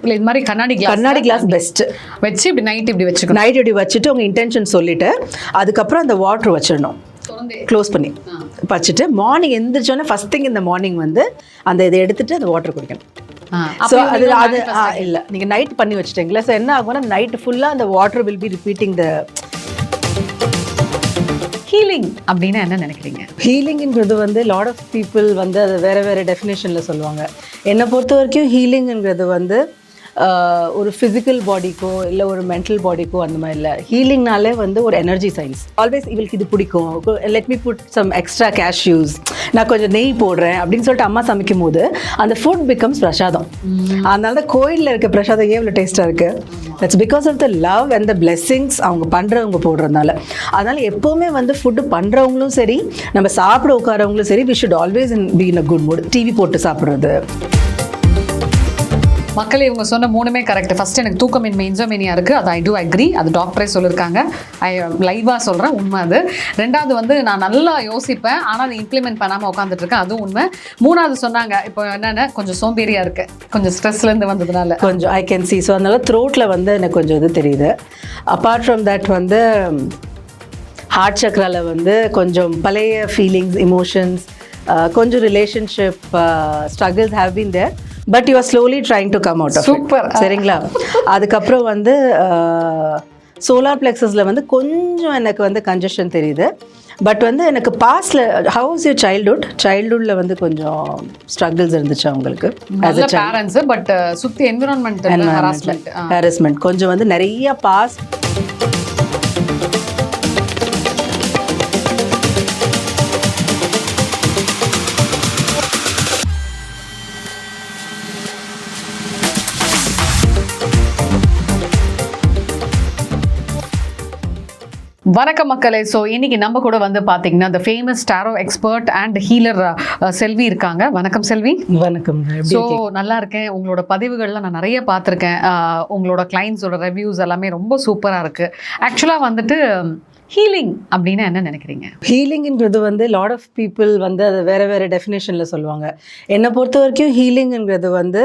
இல்ல இது மாதிரி கண்ணாடி கிளாஸ் பெஸ்ட் வச்சு இப்படி நைட் இப்படி வச்சுக்கணும். நைட் இப்படி வச்சுட்டு உங்கள் இன்டென்ஷன் சொல்லிட்டு அதுக்கப்புறம் அந்த வாட்டர் வச்சிடணும், க்ளோஸ் பண்ணி வச்சுட்டு மார்னிங் எந்திரிச்சோன்னே ஃபர்ஸ்ட் திங் இந்த மார்னிங் வந்து அந்த இதை எடுத்துட்டு அந்த வாட்டர் குடிக்கணும். ஸோ அது இல்லை நீங்கள் நைட் பண்ணி வச்சுட்டீங்களா, ஸோ என்ன ஆகும்னா நைட் ஃபுல்லாக அந்த water will be repeating the. Healing அப்படின்னா என்ன நினைக்கிறீங்க? ஹீலிங்கிறது வந்து லாட் ஆஃப் பீப்புள் வந்து அது வேறு வேறு டெஃபினேஷனில் சொல்லுவாங்க. என்னை பொறுத்த வரைக்கும் ஹீலிங்கிறது வந்து ஒரு ஃபிசிக்கல் பாடிக்கோ இல்லை ஒரு மென்டல் பாடிக்கோ அந்த மாதிரி இல்லை. ஹீலிங்னாலே வந்து ஒரு எனர்ஜி சயின்ஸ். ஆல்வேஸ் இவளுக்கு இது பிடிக்கும், let me put some extra cashews, நான் கொஞ்சம் நெய் போடுறேன் அப்படின்னு சொல்லிட்டு அம்மா சமைக்கும் போது அந்த ஃபுட் பிகம்ஸ் பிரசாதம். அதனால தான் கோயிலில் இருக்க பிரசாதம் ஏன் இவ்வளோ டேஸ்ட்டாக இருக்குது. That's because of the love and the blessings அவங்க பண்ணுறவங்க போடுறதுனால. அதனால் எப்போவுமே வந்து ஃபுட்டு பண்ணுறவங்களும் சரி நம்ம சாப்பிட உட்காரவங்களும் சரி we should always be in a good mood. TV போட்டு சாப்பிட்றது. மக்களே இவங்க சொன்ன மூணுமே கரெக்ட். ஃபர்ஸ்ட் எனக்கு தூக்கமின்மை இன்சோமேனியா இருக்குது, அது ஐ டூ அக்ரி, அது டாக்டரே சொல்லியிருக்காங்க, ஐ லைவாக சொல்கிறேன், உண்மை அது. ரெண்டாவது வந்து நான் நல்லா யோசிப்பேன் ஆனால் அதை இம்ப்ளிமெண்ட் பண்ணாமல் உட்காந்துட்டு இருக்கேன், அதுவும் உண்மை. மூணாவது சொன்னாங்க இப்போ என்னென்ன கொஞ்சம் சோம்பேறியாக இருக்குது, கொஞ்சம் ஸ்ட்ரெஸ்லேருந்து வந்ததுனால கொஞ்சம் ஐ கேன் சி. ஸோ அதனால த்ரோட்டில் வந்து எனக்கு கொஞ்சம் இது தெரியுது. அப்பார்ட் ஃப்ரம் தட் வந்து ஹார்ட் சக்ராவில் வந்து கொஞ்சம் பழைய ஃபீலிங்ஸ் எமோஷன்ஸ் கொஞ்சம் relationship struggles have been there, but you are slowly trying to come out of super. சரிங்களா. அதுக்கப்புறம் வந்து சோலார் பிளெக்ஸஸில் வந்து கொஞ்சம் எனக்கு வந்து கன்ஜஷன் தெரியுது. பட் வந்து எனக்கு பாஸ்டில் ஹவு இஸ் யூர் சைல்ட்ஹுட்டில் வந்து கொஞ்சம் ஸ்ட்ரகிள்ஸ் இருந்துச்சு அவங்களுக்கு ஆஸ் அ பேரண்ட்ஸ். பட் சுற்றி என்விரான்மெண்ட் ஹாரஸ்மெண்ட் கொஞ்சம் வந்து நிறைய பாஸ். வணக்கம் மக்களே. ஸோ இன்னைக்கு நம்ம கூட வந்து பார்த்தீங்கன்னா the famous tarot expert and healer செல்வி இருக்காங்க. வணக்கம் செல்வி. வணக்கம். ஸோ நல்லா இருக்கேன். உங்களோட பதிவுகள்லாம் நான் நிறைய பார்த்துருக்கேன். உங்களோட கிளைண்ட்ஸோட ரிவ்யூஸ் எல்லாமே ரொம்ப சூப்பராக இருக்குது. ஆக்சுவலாக வந்துட்டு ஹீலிங் அப்படின்னா என்ன நினைக்கிறீங்க? ஹீலிங்கிறது வந்து லாட் ஆஃப் பீப்புள் வந்து அது வேறு வேறு டெஃபினேஷனில் சொல்லுவாங்க. என்னை பொறுத்த வரைக்கும் ஹீலிங்கிறது வந்து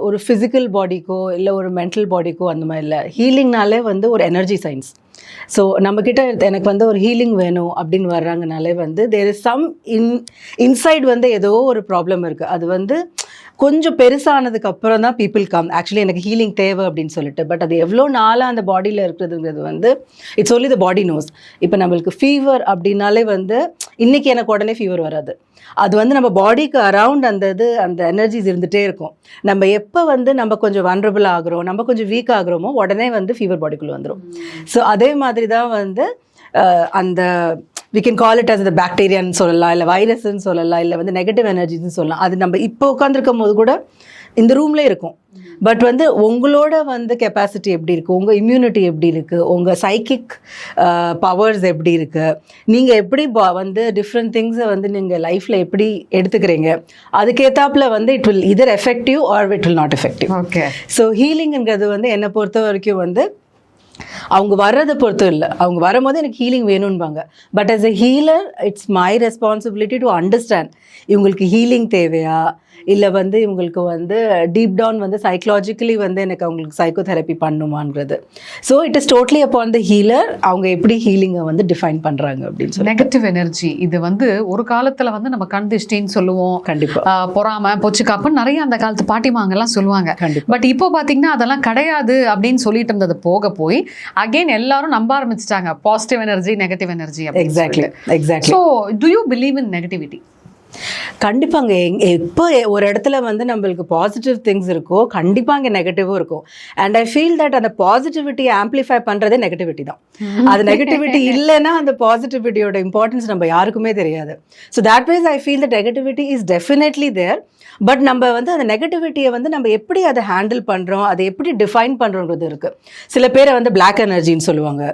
ஒரு ஃபிசிக்கல் பாடிக்கோ இல்லை ஒரு மென்டல் பாடிக்கோ அந்த மாதிரி இல்லை. ஹீலிங்னாலே வந்து ஒரு எனர்ஜி சயின்ஸ். ஸோ நம்மக்கிட்ட எனக்கு வந்து ஒரு ஹீலிங் வேணும் அப்படின்னு வர்றாங்கனாலே வந்து தேர் இஸ் சம் இன்சைட் வந்து ஏதோ ஒரு ப்ராப்ளம் இருக்குது. அது வந்து கொஞ்சம் பெருசானதுக்கு அப்புறம் தான் பீப்புள் கம் ஆக்சுவலி எனக்கு ஹீலிங் தேவை அப்படின்னு சொல்லிட்டு. பட் அது எவ்வளோ நாளாக அந்த பாடியில் இருக்கிறதுங்கிறது வந்து it's only the body knows. இப்போ நம்மளுக்கு ஃபீவர் அப்படின்னாலே வந்து இன்றைக்கி எனக்கு உடனே ஃபீவர் வராது. அது வந்து நம்ம பாடிக்கு அரவுண்ட் அந்த எனர்ஜிஸ் இருந்துகிட்டே இருக்கும். நம்ம எப்போ வந்து நம்ம கொஞ்சம் வல்னரபிள் ஆகிறோம், நம்ம கொஞ்சம் வீக் ஆகிறோமோ உடனே வந்து ஃபீவர் பாடிக்குள்ளே வந்துடும். ஸோ அதே மாதிரி தான் வந்து அந்த we can call it as the பாக்டீரியான்னு சொல்லலாம், இல்லை வைரஸ்ன்னு சொல்லலாம், இல்லை வந்து நெகட்டிவ் எனர்ஜின்னு சொல்லலாம். அது நம்ம இப்போ உட்காந்துருக்கும் போது கூட இந்த ரூம்லேயே இருக்கும். பட் வந்து உங்களோட வந்து கெப்பாசிட்டி எப்படி இருக்குது, உங்கள் இம்யூனிட்டி எப்படி இருக்குது, உங்கள் சைக்கிக் பவர்ஸ் எப்படி இருக்குது, நீங்கள் எப்படி வந்து டிஃப்ரெண்ட் திங்ஸை வந்து நீங்கள் லைஃப்பில் எப்படி எடுத்துக்கிறீங்க, அதுக்கேற்றாப்புல வந்து it will either effective or it will not effective. Okay. So ஹீலிங்கிறது வந்து என்னை பொறுத்த வரைக்கும் வந்து அவங்க வர்றதை பொறுத்து இல்லை. அவங்க வரும்போது எனக்கு ஹீலிங் வேணும்பாங்க. But as a healer it's my responsibility to understand இவங்களுக்கு ஹீலிங் தேவையா, இல்லை வந்து இவங்களுக்கு வந்து டீப் டவுன் வந்து சைக்கலாஜிக்கலி வந்து எனக்கு அவங்களுக்கு சைக்கோ தெரப்பி பண்ணுமான்றது. So it is totally upon the healer அவங்க எப்படி ஹீலிங்கை வந்து டிஃபைன் பண்ணுறாங்க அப்படின்னு சொல்லி. நெகட்டிவ் எனர்ஜி இது வந்து ஒரு காலத்தில் வந்து நம்ம கண் திஷ்டின்னு சொல்லுவோம், கண்டிப்பாக பொறாம பொச்சுக்காப்புன்னு நிறைய அந்த காலத்து பாட்டிமாங்கெல்லாம் சொல்லுவாங்க. கண்டிப்பாக. பட் இப்போ பார்த்தீங்கன்னா அதெல்லாம் கிடையாது அப்படின்னு சொல்லிட்டு இருந்தது போக போய் அகைன் எல்லாரும் நம்ப ஆரம்பிச்சிட்டாங்க positive energy negative energy. Exactly. So to you believe in negativity? கண்டிப்பாங்க. எப்போ ஒரு இடத்துல வந்து நம்மளுக்கு பாசிட்டிவ் திங்ஸ் இருக்கோ கண்டிப்பாக அங்கே நெகட்டிவும் இருக்கும். அண்ட் ஐ ஃபீல் தட் அந்த பாசிட்டிவிட்டியை ஆம்பிளிஃபை பண்ணுறதே நெகட்டிவிட்டி தான். அது நெகட்டிவிட்டி இல்லைன்னா அந்த பாசிட்டிவிட்டியோட இம்பார்ட்டன்ஸ் நம்ம யாருக்குமே தெரியாது. So that wise I feel that negativity is definitely there. But நம்ம வந்து அந்த நெகட்டிவிட்டியை வந்து நம்ம எப்படி அதை ஹேண்டில் பண்ணுறோம், அதை எப்படி டிஃபைன் பண்ணுறோங்கிறது இருக்குது. சில பேரை வந்து பிளாக் எனர்ஜின்னு சொல்லுவாங்க,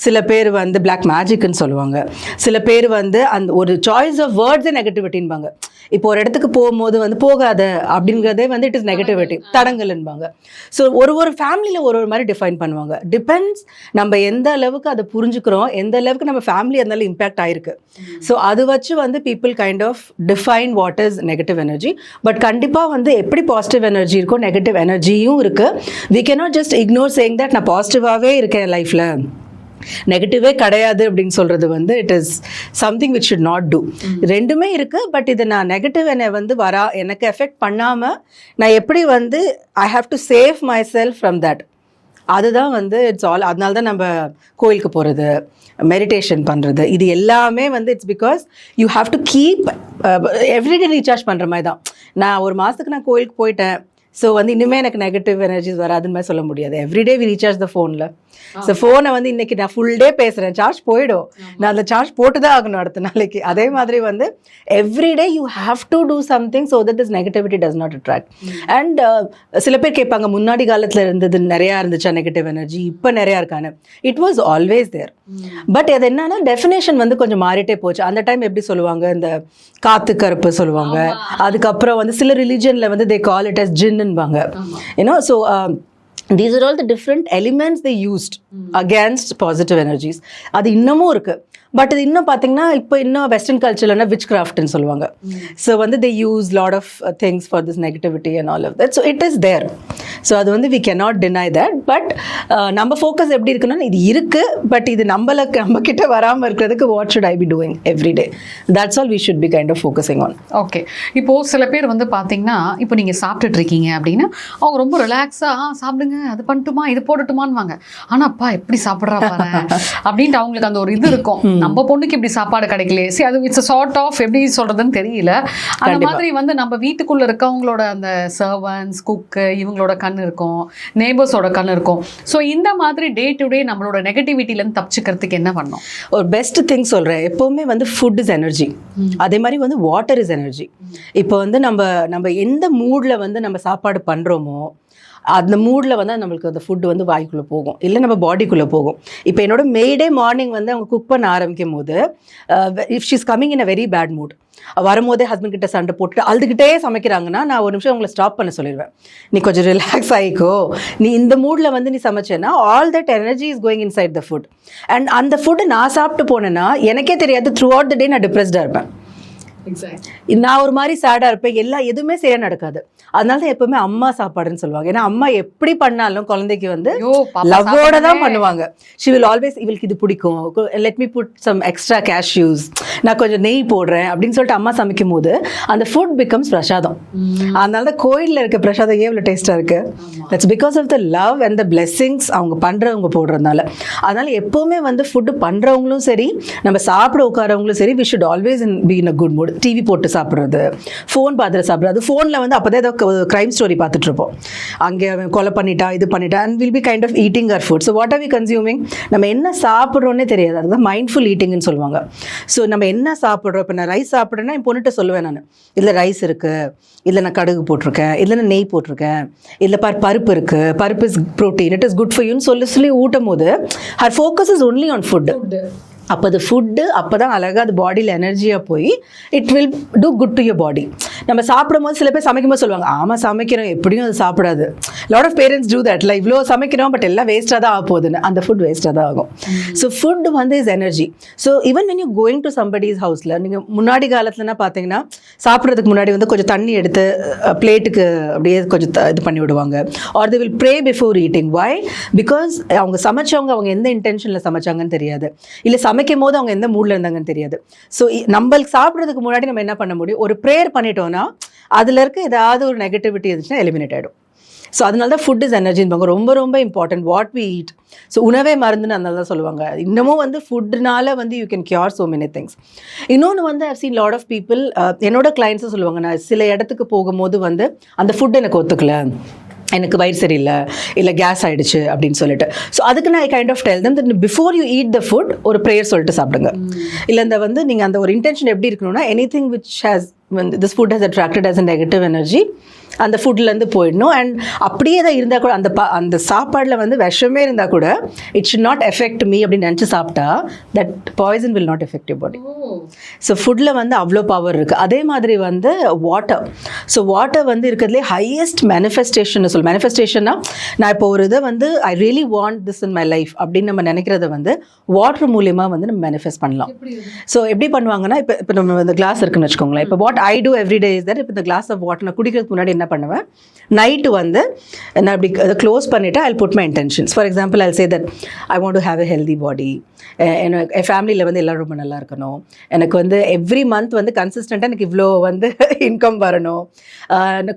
சில பேர் வந்து பிளாக் மேஜிக்னு சொல்லுவாங்க, சில பேர் வந்து அந்த ஒரு சாய்ஸ் ஆஃப் வேர்ட்ஸே நெகட்டிவிட்டின்பாங்க. இப்போ ஒரு இடத்துக்கு போகும்போது வந்து போகாத அப்படிங்கிறதே வந்து இட் இஸ் நெகட்டிவிட்டி, தடங்கல்ன்பாங்க. ஸோ ஒரு ஃபேமிலியில் ஒரு மாதிரி டிஃபைன் பண்ணுவாங்க. டிபெண்ட்ஸ் நம்ம எந்த அளவுக்கு அதை புரிஞ்சுக்கிறோம், எந்த அளவுக்கு நம்ம ஃபேமிலி அதனால இம்பேக்ட் ஆயிருக்கு. ஸோ அது வச்சு வந்து people kind of define what is negative energy. But கண்டிப்பாக வந்து எப்படி பாசிட்டிவ் எனர்ஜி இருக்கோ நெகட்டிவ் எனர்ஜியும் இருக்குது. We cannot just ignore saying that நான் பாசிட்டிவாகவே இருக்கேன் லைஃப்பில், நெகட்டிவே கிடையாது அப்படின்னு சொல்கிறது வந்து it is something which should not do. ரெண்டுமே இருக்குது. பட் இது நான் நெகட்டிவ் என்னை வந்து எனக்கு எஃபெக்ட் பண்ணாமல் நான் எப்படி வந்து I have to save my self from that, அதுதான் வந்து இட்ஸ் ஆல். அதனால தான் நம்ம கோயிலுக்கு போகிறது, மெடிடேஷன் பண்ணுறது, இது எல்லாமே வந்து it's because you have to keep everyday recharge பண்ணுற மாதிரி தான். நான் ஒரு மாதத்துக்கு நான் கோயிலுக்கு போயிட்டேன், ஸோ வந்து இன்னுமே எனக்கு நெகட்டிவ் எனர்ஜிஸ் வராதுன்னு மாதிரி சொல்ல முடியாது. எவ்ரிடே வி ரீசார்ஜ் த ஃபோனில். ஸோ ஃபோனை வந்து இன்னைக்கு நான் ஃபுல் டே பேசுகிறேன், சார்ஜ் போயிடும், நான் அதில் சார்ஜ் போட்டு தான் ஆகணும் அடுத்த நாளைக்கு. அதே மாதிரி வந்து everyday you have to do something so that this negativity does not attract. And சில பேர் கேட்பாங்க முன்னாடி காலத்தில் இருந்தது நிறையா இருந்துச்சா நெகட்டிவ் எனர்ஜி, இப்போ நிறையா இருக்கான்னு. It was always there. But அது என்னன்னா டெஃபினேஷன் வந்து கொஞ்சம் மாறிட்டே போச்சு. அந்த டைம் எப்படி சொல்லுவாங்க, இந்த காத்து கருப்பு சொல்லுவாங்க. அதுக்கப்புறம் வந்து சில ரிலிஜனில் வந்து தே கால் இட் அஸ் ஜின்னுன்பாங்க. You know, so these are all the different elements they used against positive energies. அது இன்னமும் இருக்கு. பட் இது இன்னும் பார்த்தீங்கன்னா இப்போ இன்னும் வெஸ்டர்ன் கல்ச்சர்லன்னா விச் கிராஃப்ட்னு சொல்லுவாங்க. ஸோ வந்து they use lot of things for this negativity and all of that. So it is there. So அது வந்து we cannot deny that. But நம்ம ஃபோக்கஸ் எப்படி இருக்குன்னா இது இருக்குது, பட் இது நம்ம கிட்ட வராமல் இருக்கிறதுக்கு what should I be doing every day, that's all we should be kind of focusing on. Okay, இப்போது சில பேர் வந்து பார்த்தீங்கன்னா இப்போ நீங்கள் சாப்பிட்டுட்டு இருக்கீங்க அப்படின்னா அவங்க ரொம்ப ரிலாக்ஸாக சாப்பிடுங்க, அது பண்ணட்டுமா இது போடட்டுமான்வாங்க. ஆனால் அப்பா எப்படி சாப்பிட்றா பாரு அப்படின்ட்டு அவங்களுக்கு அந்த ஒரு இது இருக்கும், நம்ம பொண்ணுக்கு இப்படி சாப்பாடு கிடைக்கல. சரி, அது இட்ஸ் சார்ட் ஆஃப் எப்படி சொல்றதுன்னு தெரியல. அந்த மாதிரி வந்து நம்ம வீட்டுக்குள்ள இருக்கவங்களோட அந்த சர்வன்ஸ், குக்கு, இவங்களோட கண் இருக்கும், நேபர்ஸோட கண் இருக்கும். ஸோ இந்த மாதிரி டே டு டே நம்மளோட நெகட்டிவிட்டிலேருந்து தப்பிச்சுக்கிறதுக்கு என்ன பண்ணணும்? ஒரு பெஸ்ட் திங் சொல்கிறேன், எப்போவுமே வந்து ஃபுட் இஸ் எனர்ஜி, அதே மாதிரி வந்து வாட்டர் இஸ் எனர்ஜி. இப்போ வந்து நம்ம எந்த மூடில் வந்து நம்ம சாப்பாடு பண்ணுறோமோ அந்த மூடில் வந்து நம்மளுக்கு அந்த ஃபுட்டு வந்து வாய்க்குள்ளே போகும், இல்லை நம்ம பாடிக்குள்ளே போகும். இப்போ என்னோட மெய்டே மார்னிங் வந்து அவங்க குக் பண்ண ஆரம்பிக்கும் போது if she's coming in a very bad mood, வரும்போதே ஹஸ்பண்ட் கிட்ட சண்டை போட்டு அழுதுகிட்டே சமைக்கிறாங்கன்னா நான் ஒரு நிமிஷம் அவங்கள ஸ்டாப் பண்ண சொல்லிடுவேன். நீ கொஞ்சம் ரிலாக்ஸ் ஆகிக்கோ, நீ இந்த மூடில் வந்து நீ சமைச்சேன்னா all that energy is going inside the food. And அந்த ஃபுட்டு நான் சாப்பிட்டு போனேன்னா எனக்கே தெரியாது, த்ரூ அவுட் த டே நான் டிப்ரெஸ்டாக இருப்பேன், நான் ஒரு மாதிரி சேடாக இருப்பேன், எதுவுமே சரியாக நடக்காது. அதனால தான் எப்பவுமே அம்மா சாப்பாடுன்னு சொல்லுவாங்க. ஏன்னா அம்மா எப்படி பண்ணாலும் குழந்தைக்கு வந்து லவ்வோட தான் பண்ணுவாங்க. ஷி வில் ஆல்வேஸ், இவளுக்கு இது பிடிக்கும், let me put some extra cashews, நான் கொஞ்சம் நெய் போடுறேன் அப்படின்னு சொல்லிட்டு அம்மா சமைக்கும் போது அந்த ஃபுட் பிகம்ஸ் பிரசாதம். அதனால தான் கோயிலில் இருக்க பிரசாதம் ஏன் இவ்வளோ டேஸ்ட்டாக இருக்கு, that's because of the love and the blessings அவங்க பண்ணுறவங்க போடுறதுனால. அதனால எப்பவுமே வந்து ஃபுட்டு பண்ணுறவங்களும் சரி, நம்ம சாப்பிட உட்காரவங்களும் சரி, we should always be in a good mood. TV போட்டு சாப்பிட்றது, ஃபோன் பார்த்துட்டு சாப்பிட்றது, ஃபோனில் வந்து அப்போ தான் ஏதோ க்ரைம் ஸ்டோரி பார்த்துட்ருப்போம், அங்கே கொலை பண்ணிட்டா இது பண்ணிட்டா, and will be kind of eating our food. So what are we consuming, நம்ம என்ன சாப்பிட்றோன்னே தெரியாது. அதுதான் மைண்ட்ஃபுல் ஈட்டிங்னு சொல்லுவாங்க. ஸோ நம்ம என்ன சாப்பிட்றோம், இப்போ நான் ரைஸ் சாப்பிட்றேன்னா என் பொண்ணுகிட்ட சொல்லுவேன் நான், இதில் ரைஸ் இருக்குது, இதில் நான் கடுகு போட்டிருக்கேன், இதில் நான் நெய் போட்டிருக்கேன், இதில் பருப்பு இருக்குது, பருப்பு is protein, it is good for யூன்னு சொல்லி ஊட்டும் போது her focus is only on food. அப்போ அது ஃபுட்டு அப்போ தான் அழகாக அது பாடியில் எனர்ஜியாக போய் it will do good to your body. நம்ம சாப்பிடும் போது சில பேர் சமைக்கும் போது சொல்லுவாங்க, ஆமாம் சமைக்கிறோம் எப்படியும் அது சாப்பிடாது. Lot of parents do that, இல்லை இவ்வளோ சமைக்கிறோம் பட் எல்லாம் வேஸ்ட்டாக தான் ஆக போகுதுன்னு. அந்த ஃபுட் வேஸ்ட்டாக தான் ஆகும். ஸோ ஃபுட் வந்து is energy. So even when you going to somebody's ஹவுஸில், நீங்கள் முன்னாடி காலத்துலனா பார்த்தீங்கன்னா சாப்பிட்றதுக்கு முன்னாடி வந்து கொஞ்சம் தண்ணி எடுத்து பிளேட்டுக்கு அப்படியே கொஞ்சம் இது பண்ணி விடுவாங்க. Are they will pray before eating. Why? Because அவங்க சமைச்சவங்க அவங்க எந்த இன்டென்ஷனில் சமைச்சாங்கன்னு தெரியாது, இல்லை சமைக்கும் போது அவங்க எந்த மூடில் இருந்தாங்கன்னு தெரியாது. ஸோ நம்மளுக்கு சாப்பிட்றதுக்கு முன்னாடி நம்ம என்ன பண்ண முடியும், ஒரு ப்ரேயர் பண்ணிட்டோம்னா அதில் இருக்க ஏதாவது ஒரு நெகட்டிவிட்டி இருந்துச்சுன்னா எலிமினேட் ஆகிடும். ஸோ அதனால தான் ஃபுட் இஸ் எனர்ஜின்பாங்க. ரொம்ப ரொம்ப important what we eat. So உணவே மருந்துன்னு அதனால தான் சொல்லுவாங்க. இன்னமும் வந்து ஃபுட்னால வந்து you can cure so many things. இன்னொன்று வந்து I've seen lot of people, என்னோட கிளைண்ட்ஸும் சொல்லுவாங்க, நான் சில இடத்துக்கு போகும்போது வந்து அந்த ஃபுட் எனக்கு ஒத்துக்கல, எனக்கு வயிறு சரியில்லை, இல்லை கேஸ் ஆகிடுச்சு அப்படின்னு சொல்லிட்டு. ஸோ அதுக்கு நான் kind of tell them that before you eat the food ஒரு ப்ரேயர் சொல்லிட்டு சாப்பிடுங்க. இல்லை இந்த வந்து நீங்கள் அந்த ஒரு இன்டென்ஷன் எப்படி இருக்கணும்னா, any thing which has this food has attracted as a negative energy, அந்த ஃபுட்லேருந்து போயிடணும். அண்ட் அப்படியே தான் இருந்தால் கூட அந்த சாப்பாடில் வந்து விஷமே இருந்தால் கூட it should not affect me அப்படின்னு நினச்சி சாப்பிட்டா that poison will not affect your body. So ஃபுட்டில் வந்து அவ்வளோ பவர் இருக்குது. அதே மாதிரி வந்து வாட்டர். ஸோ வாட்டர் வந்து இருக்கிறதுலே ஹையஸ்ட் மேனிஃபெஸ்டேஷன் மேனிஃபெஸ்டேஷன்னா நான் இப்போ ஒரு இதை வந்து I really want this in my life அப்படின்னு நம்ம நினைக்கிறத வந்து வாட்டர் மூலியமாக வந்து நம்ம மேனிஃபெஸ்ட் பண்ணலாம். ஸோ எப்படி பண்ணுவாங்கன்னா இப்போ நம்ம இந்த கிளாஸ் இருக்குன்னு வச்சுக்கோங்களேன். இப்போ what I do every day is that இப்போ இந்த கிளாஸ் ஆஃப் வாட்டர் நான் குடிக்கிறதுக்கு முன்னாடி என்ன பண்ணுவேன், நைட்டு வந்து நான் அப்படி அதை க்ளோஸ் பண்ணிவிட்டு I put my intentions. For example I say that I want to have a healthy body, என் ஃபேமிலியில் வந்து எல்லோரும் ரொம்ப நல்லா இருக்கணும், எனக்கு வந்து எவ்ரி மந்த் வந்து கன்சிஸ்டண்ட்டாக எனக்கு இவ்வளோ வந்து இன்கம் வரணும்,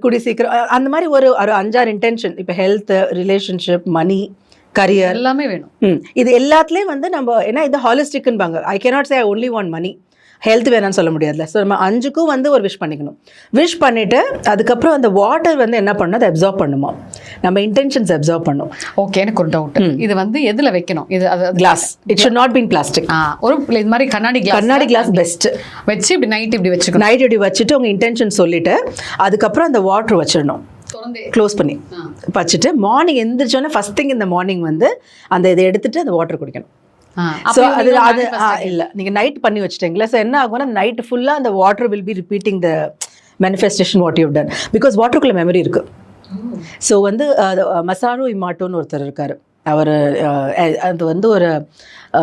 கூடி சீக்கிரம் அந்த மாதிரி ஒரு 5-6 இன்டென்ஷன். இப்போ ஹெல்த், ரிலேஷன்ஷிப், மணி, கரியர் எல்லாமே வேணும். இது எல்லாத்துலேயும் வந்து நம்ம ஏன்னா இது ஹாலிஸ்டிக்பாங்க. I cannot say I only want money, health வேணான்னு சொல்ல முடியாதுல்ல. ஸோ நம்ம 5க்கும் வந்து ஒரு விஷ் பண்ணிக்கணும். விஷ் பண்ணிவிட்டு அதுக்கப்புறம் அந்த வாட்டர் வந்து என்ன பண்ணணும், அதை அப்சார்ப் பண்ணுமா, நம்ம இன்டென்ஷன்ஸ் அப்சார்ப் பண்ணும். ஓகே, எனக்கு ஒரு டவுட். இது வந்து எதில் வைக்கணும்? இது glass. It should not been plastic. ஒரு இது மாதிரி கண்ணாடி கிளாஸ் பெஸ்ட். வச்சு இப்படி நைட் இப்படி வச்சுக்கணும். நைட் இப்படி வச்சுட்டு உங்கள் இன்டென்ஷன் சொல்லிவிட்டு அதுக்கப்புறம் அந்த வாட்டர் வச்சிடணும் க்ளோஸ் பண்ணி வச்சுட்டு மார்னிங் எந்திரிச்சோன்னே ஃபஸ்ட் திங் இந்த மார்னிங் வந்து அந்த இதை எடுத்துட்டு அந்த வாட்டர் குடிக்கணும். ஸோ அது இல்லை நீங்கள் நைட் பண்ணி வச்சுட்டீங்களா. ஸோ என்ன ஆகும்னா நைட் ஃபுல்லாக அந்த water will be repeating the manifestation what you done, because வாட்டருக்குள்ள மெமரி இருக்குது. ஸோ வந்து மசாரு இமாட்டோன்னு ஒருத்தர் இருக்கார். அவர் அது வந்து ஒரு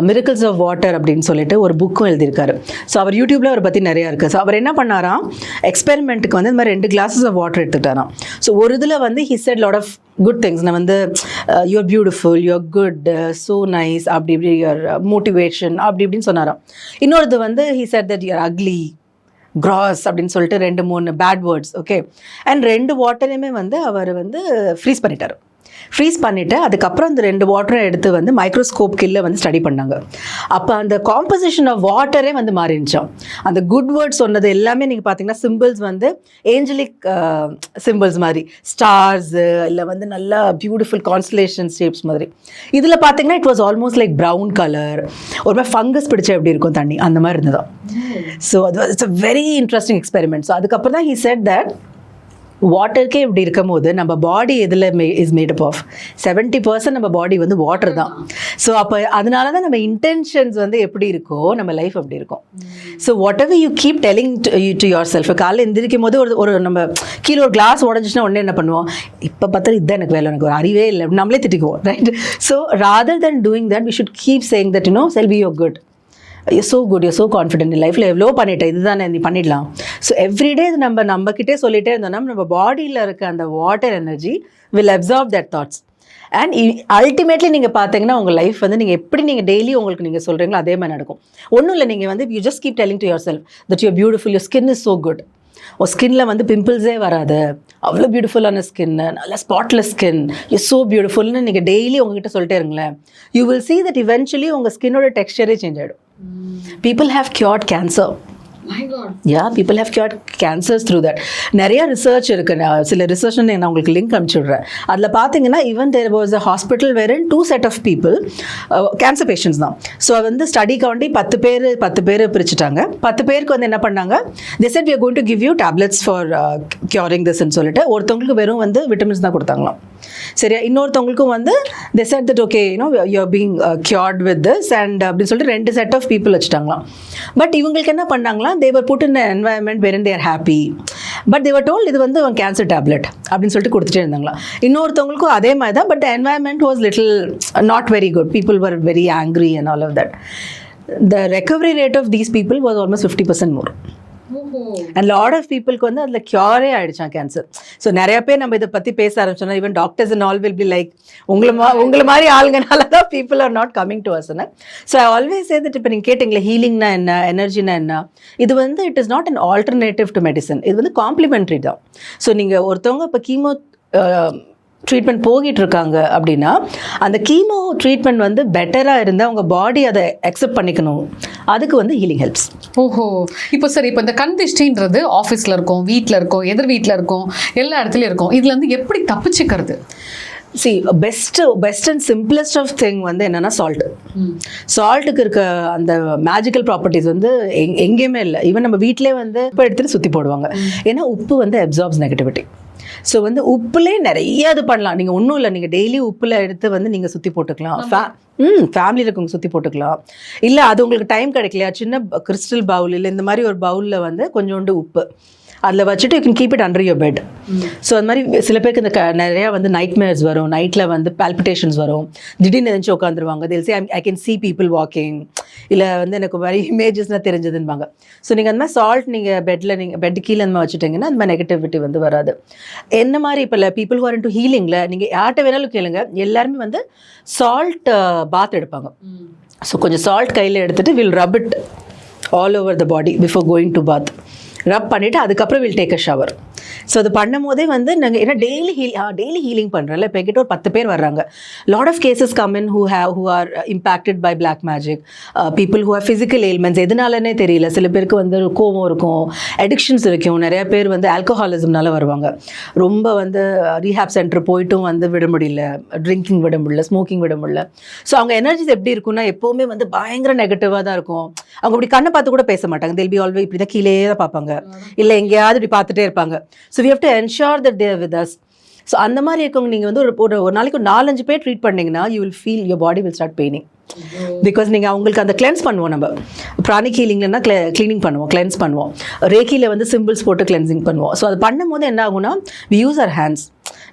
மிரக்கிள்ஸ் ஆஃப் வாட்டர் அப்படின்னு சொல்லிட்டு ஒரு புக்கும் எழுதியிருக்காரு. ஸோ அவர் யூடியூப்பில் அவரை பற்றி நிறையா இருக்குது. ஸோ அவர் என்ன பண்ணாராம், எக்ஸ்பெரிமெண்ட்டுக்கு வந்து இந்த மாதிரி 2 glasses ஆஃப் வாட்டர் எடுத்துட்டாராம். ஸோ ஒரு இதில் வந்து he said lot of good things. நான் வந்து you are beautiful, you are good, so nice, அப்படி இப்படி யுவர் மோட்டிவேஷன் அப்படி இப்படின்னு சொன்னாராம். இன்னொருது வந்து he said that you are ugly, gross அப்படின்னு சொல்லிட்டு 2-3 பேட் வேர்ட்ஸ். ஓகே, அண்ட் 2 வாட்டரையுமே வந்து அவர் வந்து ஃப்ரீஸ் பண்ணிட்டார். ஃப்ரீஸ் பண்ணிவிட்டு அதுக்கப்புறம் அந்த 2 வாட்டரை எடுத்து வந்து மைக்ரோஸ்கோப் கீழே வந்து ஸ்டடி பண்ணாங்க. அப்போ அந்த காம்போசிஷன் ஆஃப் வாட்டரே வந்து மாறிடுச்சோம். அந்த குட் வேர்ட்ஸ் சொன்னது எல்லாமே நீங்கள் பார்த்தீங்கன்னா சிம்பிள்ஸ் வந்து ஏஞ்சலிக் சிம்பிள்ஸ் மாதிரி, ஸ்டார்ஸு இல்லை வந்து நல்லா பியூட்டிஃபுல் கான்ஸ்டலேஷன் ஷேப்ஸ் மாதிரி. இதில் பார்த்தீங்கன்னா it was almost like brown colour, ஒரு மாதிரி ஃபங்கஸ் பிடிச்சா எப்படி இருக்கும் தண்ணி அந்த மாதிரி இருந்ததா. ஸோ அது it's a very interesting experiment. So அதுக்கப்புறம் தான் ஹி செட் தட் வாட்டருக்கே இப்படி இருக்கும் போது நம்ம பாடி எதில் இஸ் மேடப் ஆஃப் 70% நம்ம பாடி வந்து வாட்டர் தான். ஸோ அப்போ அதனால தான் நம்ம இன்டென்ஷன்ஸ் வந்து எப்படி இருக்கோ நம்ம லைஃப் அப்படி இருக்கும். So what ever you keep telling to your self. காலையில் எந்திரிக்கும் போது ஒரு நம்ம கீழே ஒரு கிளாஸ் உடஞ்சிச்சுன்னா உடனே என்ன பண்ணுவோம், இப்போ பார்த்தா இதுதான் எனக்கு வேலை, எனக்கு ஒரு அறிவே இல்லை, நம்மளே திட்டிக்குவோம், right? So rather then doing that we should keep saying that self be you're good, you so good, you so confident, லைஃப்பில் எவ்வளோ பண்ணிட்டேன், இதுதானே நீ பண்ணிடலாம். ஸோ எவ்ரிடே இது நம்மக்கிட்டே சொல்லிகிட்டே இருந்தோம்னா நம்ம பாடியில் இருக்க அந்த water energy will absorb that thoughts. And ultimately நீங்கள் பார்த்தீங்கன்னா உங்கள் லைஃப் வந்து நீங்கள் எப்படி நீங்கள் டெய்லி உங்களுக்கு நீங்கள் சொல்கிறீங்களோ அதே மாதிரி நடக்கும். ஒன்றும் இல்லை, நீங்கள் வந்து you just keep telling to yourself that you're beautiful, your skin is so good, உங்கள் ஸ்கின்னில் வந்து பிம்பிள்ஸே வராது, அவ்வளோ பியூட்டிஃபுல்லான ஸ்கின்னு, நல்ல ஸ்பாட்லெஸ் ஸ்கின், யூ ஸோ பியூட்டிஃபுல்னு நீங்கள் டெய்லி உங்ககிட்ட சொல்லிட்டே இருங்களேன். You will see that eventually உங்கள் ஸ்கின்னோட டெக்ஸ்சரே சேஞ்ச் ஆகிடும். People have cured cancer. My God. Yeah, people have cured cancers through that. நிறைய ரிசர்ச் இருக்குது. சில ரிசர்ச் நான் உங்களுக்கு லிங்க் அனுப்பிச்சி விட்றேன். அதில் பார்த்தீங்கன்னா even there was a hospital where 2 set of people, cancer patients தான். ஸோ வந்து ஸ்டடிக்கு வேண்டி 10 பேர் பிரிச்சுட்டாங்க. 10 பேருக்கு வந்து என்ன பண்ணாங்க, they said we are going to give you tablets for curing this ன்னு சொல்லிட்டு ஒருத்தவங்களுக்கு வெறும் வந்து விட்டமின்ஸ் தான் கொடுத்தாங்களாம். சரியா, இன்னொருத்தவங்களுக்கும் வந்து they said that okay, you are being cured with this and அப்படின்னு சொல்லிட்டு 2 set of people வச்சுட்டாங்களாம். பட் இவங்களுக்கு என்ன பண்ணாங்களா, they were put in an environment wherein they are happy, but they were told இது வந்து கேன்சர் டேப்லெட் அப்படின்னு சொல்லிட்டு கொடுத்துட்டே இருந்தாங்களா. இன்னொருத்தவங்களுக்கும் அதே மாதிரி தான், but the environment was little not very good, people were very angry and all of that. The recovery rate of these people was almost 50% more. And lot of பீப்புளுக்கு வந்து அதில் க்யூரே ஆகிடுச்சான் கேன்சர். ஸோ நிறைய பேர் நம்ம இதை பற்றி பேச ஆரம்பிச்சோன்னா even doctors and all will be like உங்களை மாதிரி ஆளுங்கனால தான் people are not coming to அஸ்ன்னு. So I always say that இப்போ நீங்கள் கேட்டிங்களே ஹீலிங்னா என்ன, எனர்ஜினா என்ன, இது வந்து it is not an alternative to medicine, இது வந்து காம்ப்ளிமெண்ட்ரி தான். ஸோ நீங்கள் ஒருத்தவங்க இப்போ கீமோ ட்ரீட்மெண்ட் போகிட்டு இருக்காங்க அப்படின்னா அந்த கீமோ ட்ரீட்மெண்ட் வந்து பெட்டராக இருந்தால் உங்கள் பாடி அதை அக்செப்ட் பண்ணிக்கணும், அதுக்கு வந்து ஹீலிங் ஹெல்ப்ஸ். ஓஹோ, இப்போ சரி, இப்போ இந்த கண் திஷ்டின்றது ஆஃபீஸில் இருக்கும், வீட்டில் இருக்கும், எதிர் வீட்டில் இருக்கும், எல்லா இடத்துலையும் இருக்கும், இதுலேருந்து எப்படி தப்பிச்சுக்கிறது? The best and simplest of thing வந்து என்னன்னா சால்ட்டுக்கு இருக்க அந்த மேஜிக்கல் ப்ராப்பர்ட்டிஸ் வந்து எங்கேயுமே இல்லை. ஈவன் நம்ம வீட்டிலே வந்து உப்பு எடுத்துட்டு சுற்றி போடுவாங்க. ஏன்னா உப்பு வந்து அப்சார்ப்ஸ் நெகட்டிவிட்டி. ஸோ வந்து உப்புலே நிறைய இது பண்ணலாம். நீங்கள் ஒன்றும் இல்லை, நீங்கள் டெய்லி உப்புல எடுத்து வந்து நீங்கள் சுற்றி போட்டுக்கலாம். ஃபேமிலியில் இருக்கவங்க சுற்றி போட்டுக்கலாம். இல்லை அது உங்களுக்கு டைம் கிடைக்கலையா, சின்ன கிறிஸ்டல் பவுல் இல்லை இந்த மாதிரி ஒரு பவுலில் வந்து கொஞ்சோண்டு உப்பு அதில் வச்சுட்டு you can keep it under your bed. So அது மாதிரி சில பேருக்கு இந்த நிறையா வந்து நைட்மேர்ஸ் வரும், நைட்டில் வந்து பால்பிட்டேஷன்ஸ் வரும், திடீர்னு எதாச்சும் உட்காந்துருவாங்க. Till say I can see people walking, இல்லை வந்து எனக்கு மாதிரி இமேஜஸ்லாம் தெரிஞ்சதுன்பாங்க. ஸோ நீங்கள் அந்த மாதிரி சால்ட் நீங்கள் பெட் கீழே அந்த மாதிரி வச்சுட்டிங்கன்னா அந்த மாதிரி நெகட்டிவிட்டி வந்து வராது. என்ன மாதிரி இப்போ இல்லை பீப்புள் who are into ஹீலிங்கில் நீங்கள் யார்கிட்ட வேணாலும் கேளுங்க, எல்லாருமே வந்து சால்ட் பாத் எடுப்பாங்க. ஸோ கொஞ்சம் சால்ட் கையில் எடுத்துகிட்டு will rub it all over the body before going to bath. ரப் பண்ணிவிட்டு அதுக்கப்புறம் will take a shower. So அது பண்ணும் போதே வந்து நாங்கள் ஏன்னா டெய்லி ஹீலிங் பண்ணுறோம்ல. இப்போ என்கிட்ட ஒரு 10 பேர் வர்றாங்க. Lot of cases come in who are impacted by black magic, people who have physical ailments. எதனாலனே தெரியல. சில பேருக்கு வந்து கோவம் இருக்கும், அடிக்ஷன்ஸ் இருக்கும். நிறைய பேர் வந்து ஆல்கஹாலிசம்னால வருவாங்க. ரொம்ப வந்து ரீஹாப் சென்டர் போயிட்டும் வந்து விட முடியல, ட்ரிங்கிங் விட முடியல, ஸ்மோக்கிங் விட முடியல. ஸோ அவங்க எனர்ஜிஸ் எப்படி இருக்குன்னா எப்போவுமே வந்து பயங்கர நெகட்டிவாக தான் இருக்கும். அவங்க இப்படி கண்ணை பார்த்து கூட பேச மாட்டாங்க. they'll be always இப்படி தான் கீழே தான் பார்ப்பாங்க, இல்லை எங்கேயாவது இப்படி பார்த்துட்டே இருப்பாங்க. So we have to ensure that they are with us. So அந்த மாதிரி இருக்கவங்க நீங்கள் வந்து ஒரு நாளைக்கு 4-5 பேர் ட்ரீட் பண்ணிங்கன்னா you will feel your body will start paining. Because நீங்கள் அவங்களுக்கு அந்த கிளென்ஸ் பண்ணுவோம். நம்ம ப்ரானிக் ஹீலிங்லன்னா க்ளீனிங் பண்ணுவோம், கிளென்ஸ் பண்ணுவோம். ரேக்கியில் வந்து சிம்பிள்ஸ் போட்டு கிளென்சிங் பண்ணுவோம். ஸோ அது பண்ணும்போது என்ன ஆகும்னா we use our hands,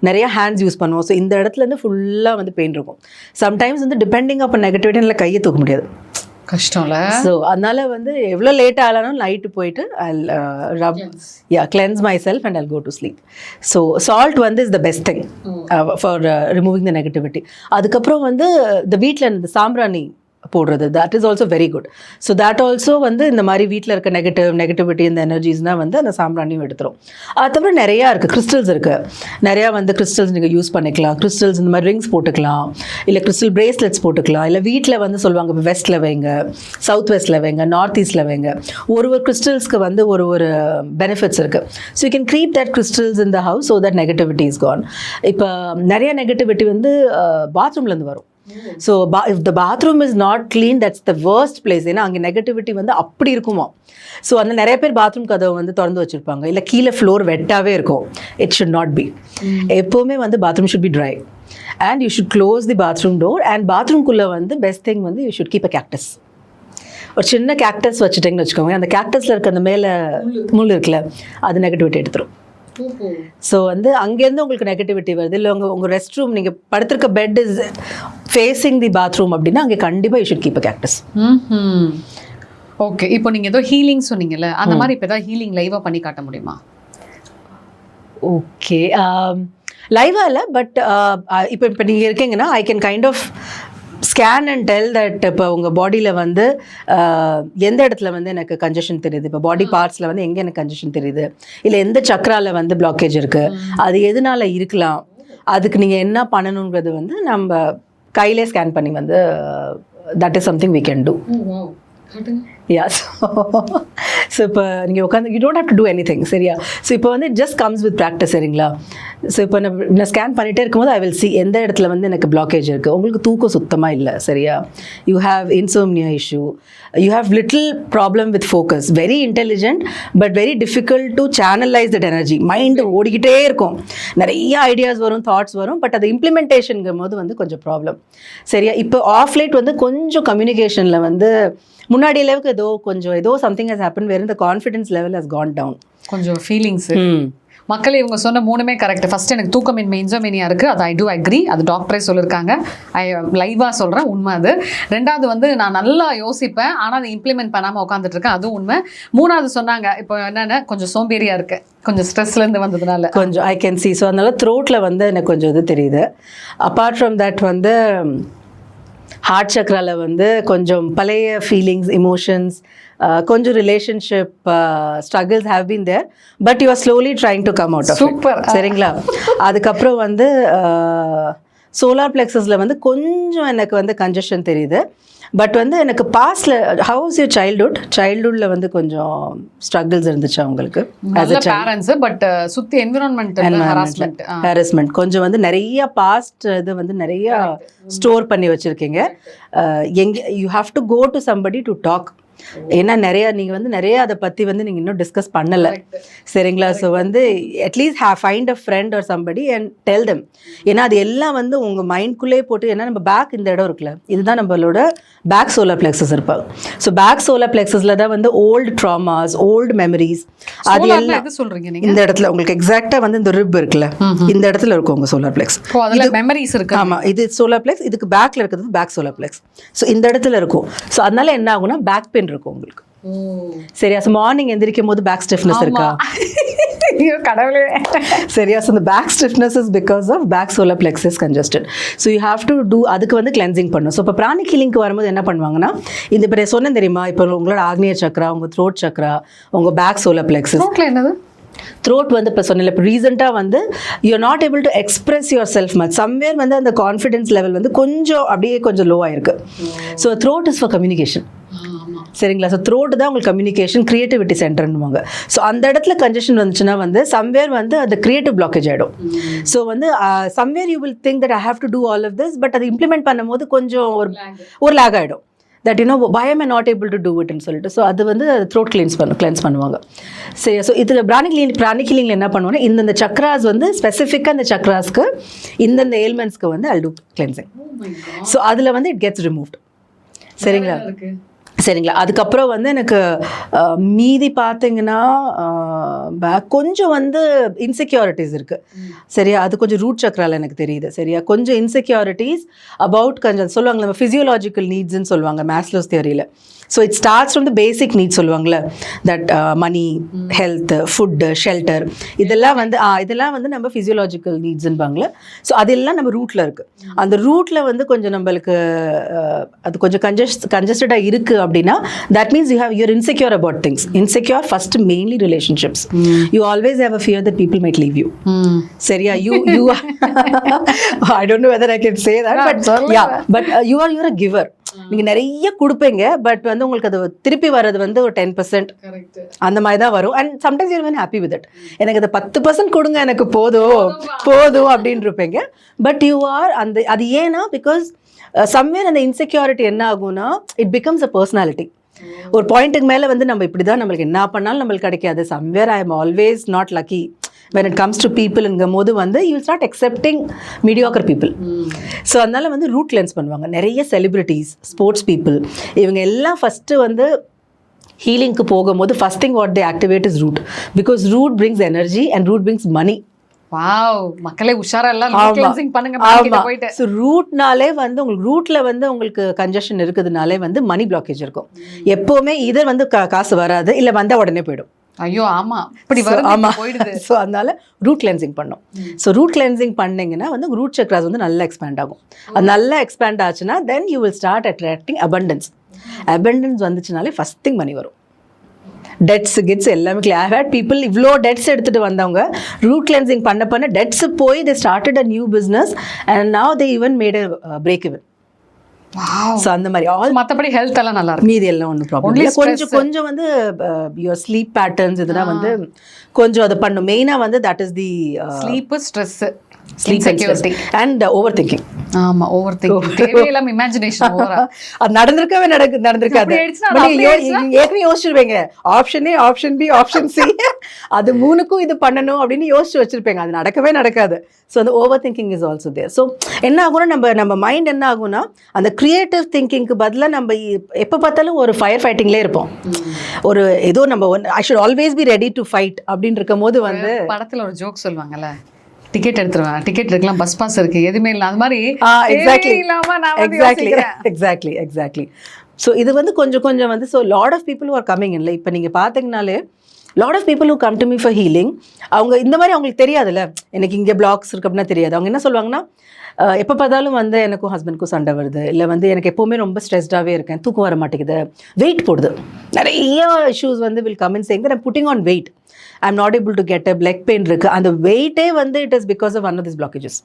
நிறைய ஹேண்ட்ஸ் யூஸ் பண்ணுவோம். ஸோ இந்த இடத்துல இருந்து ஃபுல்லாக வந்து பெயின் இருக்கும். சம்டைம்ஸ் வந்து டிபெண்டிங் அப்போ நெகட்டிவிட்டி இல்லை கையை தூக்க முடியாது, கஷ்டம்ல. ஸோ அதனால வந்து எவ்வளோ லேட் ஆகலாலும் நைட்டு போயிட்டு cleanse myself and I'll go to sleep. So salt வந்து is the best thing for removing the negativity. அதுக்கப்புறம் வந்து இந்த வீட்டில் இந்த சாம்பிராணி போடுறது, that is also very good. So that also வந்து இந்த மாதிரி வீட்டில் இருக்க நெகட்டிவிட்டி இந்த எனர்ஜிஸ்னால் வந்து அந்த சாம்பிராணியும் எடுத்துரும். அது தவிர நிறையா இருக்குது, கிறிஸ்டல்ஸ் இருக்குது. நிறையா வந்து கிறிஸ்டல்ஸ் நீங்கள் யூஸ் பண்ணிக்கலாம். கிறிஸ்டல்ஸ் இந்த மாதிரி ரிங்ஸ் போட்டுக்கலாம், இல்லை கிறிஸ்டல் பிரேஸ்லெட்ஸ் போட்டுக்கலாம். இல்லை வீட்டில் வந்து சொல்லுவாங்க இப்போ வெஸ்ட்டில் வைங்க, சவுத் வெஸ்ட்டில் வைங்க, நார்த் ஈஸ்ட்டில் வைங்க. ஒரு கிறிஸ்டல்ஸ்க்கு வந்து ஒரு பெனிஃபிட்ஸ் இருக்குது. So you can keep that crystals in the house so that negativity is gone. இப்போ நிறைய நெகட்டிவிட்டி வந்து பாத்ரூம்லேருந்து வரும். So if the bathroom is not clean, that's the worst place. ஏன்னா அங்கே நெகட்டிவிட்டி வந்து அப்படி இருக்குமா. ஸோ அந்த நிறைய பேர் பாத்ரூம் கதவை வந்து திறந்து வச்சுருப்பாங்க, இல்லை கீழே ஃப்ளோர் வெட்டாகவே இருக்கும். It should not be. எப்போவுமே வந்து bathroom should be dry and you should close the bathroom door. And பாத்ரூம்குள்ளே வந்து பெஸ்ட் திங் வந்து you should keep a cactus. ஒரு சின்ன கேக்டஸ் வச்சுட்டிங்கன்னு வச்சுக்கோங்க, அந்த கேக்டஸில் இருக்க அந்த மேலே முள் இருக்குல்ல, அது நெகட்டிவிட்டி எடுத்துரும். ஸோ வந்து அங்கேருந்து உங்களுக்கு நெகட்டிவிட்டி வருது. இல்லை உங்கள் ரெஸ்ட் ரூம் நீங்கள் படுத்திருக்க bed is facing the bathroom அப்படின்னா அங்கே கண்டிப்பாக you should keep a cactus. Okay, இப்போ நீங்கள் ஏதோ ஹீலிங் சொன்னீங்கல்ல, அந்த மாதிரி இப்போ ஏதாவது ஹீலிங் லைவாக பண்ணி காட்ட முடியுமா? ஓகே, லைவாக இல்லை, பட் இப்போ நீங்கள் இருக்கீங்கன்னா I can kind of scan and tell that இப்போ உங்கள் பாடியில் வந்து எந்த இடத்துல வந்து எனக்கு கன்ஜஷன் தெரியுது, இப்போ பாடி பார்ட்ஸில் வந்து எங்கே எனக்கு கன்ஜஷன் தெரியுது, இல்லை எந்த சக்கராவில் வந்து பிளாக்கேஜ் இருக்குது, அது எதனால இருக்கலாம், அதுக்கு நீங்கள் என்ன பண்ணணுங்கிறது வந்து நம்ம கையிலே ஸ்கேன் பண்ணி வந்து that is something we can do. Yeah, so இப்போ நீங்கள் உட்காந்து you don't have to do anything, சரியா? ஸோ இப்போ வந்து it just comes with practice, சரிங்களா? ஸோ இப்போ நான் ஸ்கேன் பண்ணிகிட்டே இருக்கும்போது ஐ வில் சி எந்த இடத்துல வந்து எனக்கு பிளாக்கேஜ் இருக்குது. உங்களுக்கு தூக்கம் சுத்தமாக இல்லை, சரியா? You have insomnia issue, you have little problem with focus, very intelligent but very difficult to channelise that energy. Mind ஓடிக்கிட்டே இருக்கும், நிறைய ஐடியாஸ் வரும், தாட்ஸ் வரும், பட் அது இம்ப்ளிமெண்டேஷனுங்கும் போது வந்து கொஞ்சம் ப்ராப்ளம், சரியா? இப்போ ஆஃப் லைட் வந்து கொஞ்சம் கம்யூனிகேஷனில் வந்து முன்னாடி அளவுக்கு ஏதோ சம்திங் ஹஸ் ஹேப்பன் வேர் இந்த confidence level has gone down. கொஞ்சம் ஃபீலிங்ஸ் மக்கள் இவங்க சொன்ன 3மே கரெக்ட். ஃபர்ஸ்ட் எனக்கு தூக்கமின்மை இன்சோமேனியா இருக்குது, அது ஐ டூ அக்ரி, அது டாக்டரே சொல்லியிருக்காங்க, ஐ லைவாக சொல்கிறேன், உண்மை அது. 2வது வந்து நான் நல்லா யோசிப்பேன் ஆனால் அதை இம்ப்ளிமெண்ட் பண்ணாமல் உட்காந்துட்டு இருக்கேன், அதுவும் உண்மை. 3வது சொன்னாங்க இப்போ என்னென்ன கொஞ்சம் சோம்பேறியாக இருக்கேன், கொஞ்சம் ஸ்ட்ரெஸ்லேருந்து வந்ததுனால கொஞ்சம் ஐ கேன் சி. ஸோ அதனால த்ரோட்டில் வந்து எனக்கு கொஞ்சம் இது தெரியுது. அப்பார்ட் ஃப்ரம் தட் வந்து ஹார்ட் சக்ராவில் வந்து கொஞ்சம் பழைய ஃபீலிங்ஸ், இமோஷன்ஸ், கொஞ்சம் relationship struggles have been there, but you are slowly trying to come out of it. Super, சரிங்களா? அதுக்கப்புறம் வந்து சோலார் பிளெக்ஸஸில் வந்து கொஞ்சம் எனக்கு வந்து கன்ஜஷன் தெரியுது. பட் வந்து எனக்கு பாஸ்ட்ல ஹவ் வாஸ் யுவர் சைல்ட்ஹுட்ல வந்து கொஞ்சம் ஸ்ட்ரகிள்ஸ் இருந்துச்சு அவங்களுக்கு பேரண்ட்ஸ் பட் சுத்தி என்விரான்மெண்ட் ஹாரஸ்மெண்ட் கொஞ்சம் வந்து நிறைய பாஸ்ட் இது வந்து நிறைய ஸ்டோர் பண்ணி வச்சிருக்கீங்க. எங்க you have to go to somebody to talk. ஏன்னா நீங்கள் வந்து நிறைய அதை பற்றி வந்து நீங்கள் இன்னும் டிஸ்கஸ் பண்ணலை, சரிங்களா? ஸோ வந்து at least find a friend or somebody and tell them. ஏன்னா அது எல்லாம் வந்து உங்கள் மைண்ட்குள்ளே போட்டு, ஏன்னா நம்ம பேக் இந்த இடம் இருக்குல்ல, இதுதான் நம்மளோட பேக் சோலார் பிளெக்ஸஸ் இருப்பாங்க. ஸோ பேக் சோலார் பிளெக்ஸஸில் தான் வந்து ஓல்டு ட்ராமாஸ், ஓல்டு மெமரிஸ், அது எல்லாம் சொல்றீங்க இந்த இடத்துல உங்களுக்கு எக்ஸாக்டாக வந்து இந்த ரிப் இருக்குல்ல, இந்த இடத்துல இருக்கும் உங்கள் சோலார் பிளெக்ஸ். மெமரிஸ் இருக்கு. ஆமாம், இது சோலார் பிளெக்ஸ், இதுக்கு பேக்கில் இருக்கிறது பேக் சோலார் பிளெக்ஸ். ஸோ இந்த இடத்துல இருக்கும். ஸோ அதனால என்ன ஆகும்னா பேக் பெயின் இருக்கும் உங்களுக்கு. சரியா? ஸோ மார்னிங் எந்திரிக்கும் போது பேக் ஸ்டிஃப்னஸ் இருக்கா? கடவுளே. சரியா? ஸோ இந்த back stiffness is because of back solar plexus congested. So you have to do, அதுக்கு வந்து கிளென்சிங் பண்ணும். ஸோ இப்போ பிராணிக் ஹீலிங்க்கு வரும்போது என்ன பண்ணுவாங்கன்னா, இந்த இப்போ சொன்னேன் தெரியுமா, இப்போ உங்களோட ஆக்னிய சக்ரா, உங்கள் த்ரோட் சக்ரா, உங்கள் பேக் சோலார் பிளெக்ஸஸ். என்னது த்ரோட் வந்து இப்போ சொன்னல, இப்போ ரீசெண்டாக வந்து you are not able to express yourself much. Somewhere வந்து அந்த கான்ஃபிடென்ஸ் லெவல் வந்து கொஞ்சம் அப்படியே கொஞ்சம் லோ ஆயிருக்கு. So throat is for communication, சரிங்களா? ஸோ த்ரோட் தான் உங்களுக்கு கம்யூனிகேஷன் கிரியேட்டிவிட்டி சென்டர்னுவாங்க. ஸோ அந்த இடத்துல கன்ஜெஷன் வந்துச்சுன்னா வந்து சம்வேர் வந்து அது கிரியேட்டிவ் பிளாக்கேஜ் ஆகிடும். ஸோ வந்து somewhere you will think that I have to do all of this, but அது இம்ப்ளிமெண்ட் பண்ணும்போது கொஞ்சம் ஒரு லேக் ஆகிடும். That why am I not able to do it ன்னு சொல்லிட்டு. ஸோ அது வந்து த்ரோட் கிளென்ஸ் பண்ணுவாங்க. சரி, ஸோ இதில் பிராணிக் ஹீலிங்கில் என்ன பண்ணுவோன்னா, இந்த சக்ராஸ் வந்து ஸ்பெசிஃபிக்காக இந்த சக்ராஸ்க்கு இந்தந்த ஏல்மெண்ட்ஸ்க்கு வந்து I'll do cleansing. ஸோ அதில் வந்து இட் கெட்ஸ் ரிமூவ்ட். சரிங்களா? சரிங்களா? அதுக்கப்புறம் வந்து எனக்கு மீதி பார்த்தீங்கன்னா கொஞ்சம் வந்து இன்செக்யூரிட்டிஸ் இருக்குது. சரியா? அது கொஞ்சம் ரூட் சக்கரால் எனக்கு தெரியுது. சரியா? கொஞ்சம் இன்செக்யூரிட்டிஸ் அபவுட் கொஞ்சம் சொல்லுவாங்க, நம்ம ஃபிசியோலாஜிக்கல் நீட்ஸ்ன்னு சொல்லுவாங்க மேஸ்லோஸ் தியரியில். So it starts from the basic needs சொல்லுவாங்கள்ல, that money, health, food, shelter, இதெல்லாம் வந்து நம்ம ஃபிசியோலாஜிக்கல் நீட்ஸ்ன்பாங்களே. ஸோ அதெல்லாம் நம்ம ரூட்டில் இருக்குது. அந்த ரூட்டில் வந்து கொஞ்சம் நம்மளுக்கு அது கொஞ்சம் கன்ஜஸ்டடாக இருக்குது அப்படின்னா, that means you're insecure about things. Insecure first mainly relationships. You always have a fear that people might leave you. சரியா? You I don't know whether I can say that, but you are a giver. நீங்க நிறைய கொடுப்பீங்க, but வந்து உங்களுக்கு அது திருப்பி வர்றது வந்து ஒரு 10% அந்த மாதிரி தான் வரும். And sometimes you are happy with it. எனக்கு அது 10% கொடுங்க, எனக்கு போதும் அப்படின்னு இருப்பீங்க. பட் யூ ஆர் அந்த அது ஏன்னா பிகாஸ் சம்வேர் அந்த இன்செக்யூரிட்டி என்ன ஆகும்னா, இட் பிகம்ஸ் அ பர்சனாலிட்டி. ஒரு பாயிண்ட்டுக்கு மேலே வந்து நம்ம இப்படி தான், நம்மளுக்கு என்ன பண்ணாலும் நம்மளுக்கு கிடைக்காது. Somewhere I am always not lucky when it comes to peopleங்கும் போது வந்து you will start accepting mediocre people. So அதனால வந்து ரூட் கிளென்ஸ் பண்ணுவாங்க. நிறைய செலிபிரிட்டிஸ், ஸ்போர்ட்ஸ் பீப்புள், இவங்க எல்லாம் ஃபஸ்ட்டு வந்து ஹீலிங்க்கு போகும்போது first thing what they activate is root. Because root brings energy and root brings money. Wow, மக்களே உஷாரா எல்லாம் கிளென்சிங் பண்ணுங்க. போயிட்டு ஸோ ரூட்னாலே வந்து உங்களுக்கு ரூட்ல வந்து உங்களுக்கு கன்ஜஷன் இருக்குதுனாலே வந்து மணி பிளாக்கேஜ் இருக்கும். எப்போவுமே இதர் வந்து காசு வராது, இல்லை வந்தால் உடனே போயிடும். ஐயோ ஆமா, இப்படி போயிடுது. ஸோ அதனால ரூட் கிளென்சிங் பண்ணோம். ஸோ ரூட் கிளென்சிங் பண்ணீங்கன்னா வந்து ரூட் சக்ராஸ் வந்து நல்லா எக்ஸ்பேண்ட் ஆகும். அது நல்லா எக்ஸ்பேண்ட் ஆச்சுன்னா then you will start attracting abundance. Abundance வந்துச்சுனாலே ஃபர்ஸ்ட் திங் மணி வரும். டெட்ஸ் கிட்ஸ் எல்லாமே ஐ ஹேட் பீப்புள் இவ்வளோ டெட்ஸ் எடுத்துகிட்டு வந்தவங்க ரூட் கிளென்சிங் பண்ண டெட்ஸ் போய் they started a new business and now they even made a break இவன். So அந்த மாதிரி மற்றபடி ஹெல்த் எல்லாம் நல்லா இருக்கு. மீதி எல்லாம் ஒன்றும் ப்ராப்ளம் இல்லை. கொஞ்சம் வந்து யுவர் ஸ்லீப் பேட்டர்ன்ஸ் இதெல்லாம் வந்து கொஞ்சம் அதை பண்ணும். மெயினாக வந்து that is the sleep, stress, insecurity and overthinking. ஆமா, ஓவர் திங்கிங், தேவையில்லாம இமேஜினேஷன் ஓவரா. அது நடந்திருக்காது. ஏற்கனவே யோசிச்சிருப்பீங்க, option A, option B, option C, அது மூணுக்கும் இது பண்ணணும் அப்படின்னு யோசிச்சு வச்சிருப்பீங்க. அது நடக்கவே நடக்காது. ஸோ அந்த overthinking is also there. So என்ன ஆகும்னா, நம்ம மைண்ட் என்ன ஆகும்னா, அந்த கிரியேட்டிவ் திங்கிங்க்கு பதிலாக நம்ம எப்போ பார்த்தாலும் ஒரு ஃபயர் ஃபைட்டிங்லேயே இருப்போம். ஒரு ஏதோ நம்ம I should always be ready to fight அப்படின்னு இருக்கும் போது வந்து படத்தில் ஒரு ஜோக் சொல்லுவாங்கல்ல, டிக்கெட் எடுத்துருவேன், டிக்கெட் இருக்கலாம், பஸ் பாஸ் இருக்கு, எதுவுமே இல்லை, அந்த மாதிரி. எக்ஸாக்ட்லி. ஸோ இது வந்து கொஞ்சம் வந்து so lot of people are coming இல்லை. இப்போ நீங்கள் பார்த்தீங்கனாலே lot of people who come to me for healing, அவங்க இந்த மாதிரி அவங்களுக்கு தெரியாதுல்ல, எனக்கு இங்கே பிளாக்ஸ் இருக்கு அப்படின்னா தெரியாது. அவங்க என்ன சொல்லுவாங்கன்னா, எப்போ பார்த்தாலும் வந்து எனக்கும் ஹஸ்பண்ட்க்கும் சண்டை வருது, இல்லை வந்து எனக்கு எப்போவுமே ரொம்ப ஸ்ட்ரெஸ்டாகவே இருக்கேன், தூக்கம் வர மாட்டேங்குது, வெயிட் போடுது, நிறைய இஷ்யூஸ் வந்து will come in saying that I'm putting on weight, I am not able to get up, leg pain இருக்குது. அந்த வெயிட்டே வந்து it is because of one of this blockages.